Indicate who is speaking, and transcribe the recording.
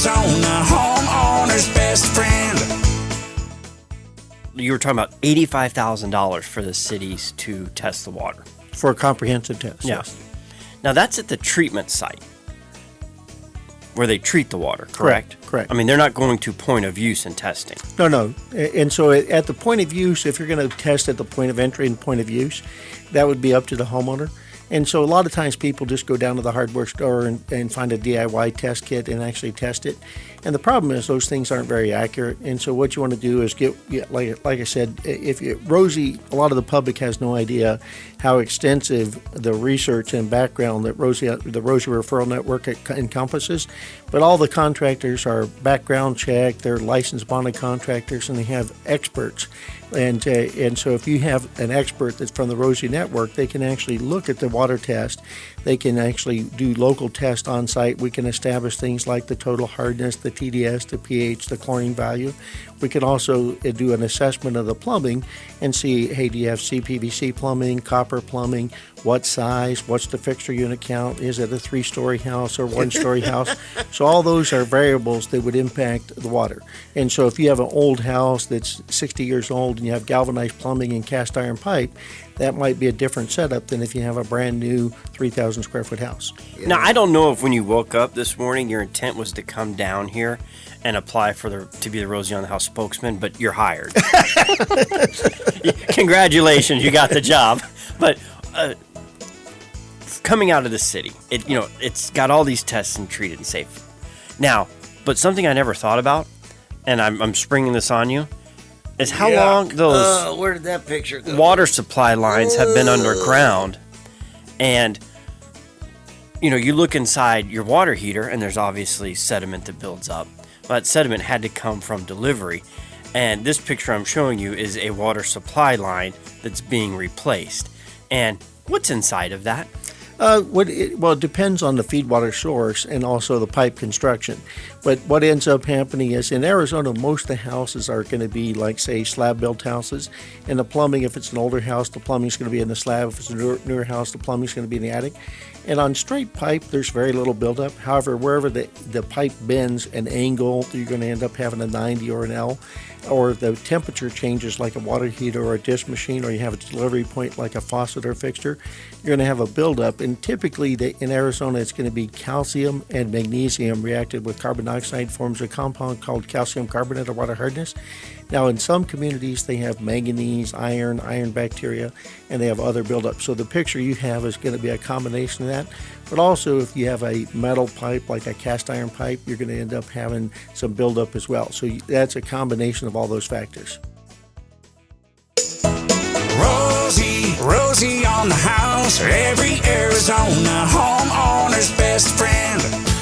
Speaker 1: Arizona, homeowner's best friend.
Speaker 2: You were talking about $85,000 for the cities to test the water.
Speaker 3: For a comprehensive test.
Speaker 2: Yeah. Yes. Now, that's at the treatment site where they treat the water, correct?
Speaker 3: Correct.
Speaker 2: I mean, they're not going to point of use and testing.
Speaker 3: No. And so at the point of use, if you're going to test at the point of entry and point of use, that would be up to the homeowner. And so a lot of times people just go down to the hardware store and find a DIY test kit and actually test it. And the problem is those things aren't very accurate. And so what you want to do is like I said, Rosie, a lot of the public has no idea how extensive the research and background that the Rosie Referral Network encompasses. But all the contractors are background checked, they're licensed bonded contractors, and they have experts. And so if you have an expert that's from the Rosie Network, they can actually look at the water test. They can actually do local tests on site. We can establish things like the total hardness, the TDS, the pH, the chlorine value. We can also do an assessment of the plumbing and see, hey, do you have CPVC plumbing, copper plumbing, what size, what's the fixture unit count, is it a 3-story house or 1-story house? So all those are variables that would impact the water. And so if you have an old house that's 60 years old and you have galvanized plumbing and cast iron pipe, that might be a different setup than if you have a brand new 3,000 square foot house.
Speaker 2: Yeah. Now, I don't know if when you woke up this morning, your intent was to come down here and apply to be the Rosie on the House spokesman, but you're hired. Congratulations, you got the job. But coming out of the city, it's got all these tests and treated and safe. Now, but something I never thought about, and I'm springing this on you, is how long those
Speaker 4: where did that picture go?
Speaker 2: Water supply lines have been underground. And you look inside your water heater and there's obviously sediment that builds up. But sediment had to come from delivery. And this picture I'm showing you is a water supply line that's being replaced. And what's inside of that?
Speaker 3: It depends on the feed water source and also the pipe construction. But what ends up happening is in Arizona, most of the houses are going to be like, say, slab-built houses. And the plumbing, if it's an older house, the plumbing is going to be in the slab. If it's a newer house, the plumbing is going to be in the attic. And on straight pipe, there's very little buildup. However, wherever the pipe bends an angle, you're going to end up having a 90 or an L. Or the temperature changes like a water heater or a dish machine, or you have a delivery point like a faucet or fixture, you're going to have a buildup. And typically in Arizona, it's going to be calcium and magnesium reacted with carbon dioxide, forms a compound called calcium carbonate or water hardness. Now, in some communities, they have manganese, iron bacteria, and they have other buildup. So the picture you have is going to be a combination of that. But also, if you have a metal pipe, like a cast iron pipe, you're going to end up having some buildup as well. So that's a combination of all those factors.
Speaker 1: Rosie on the House, every Arizona homeowner's best friend.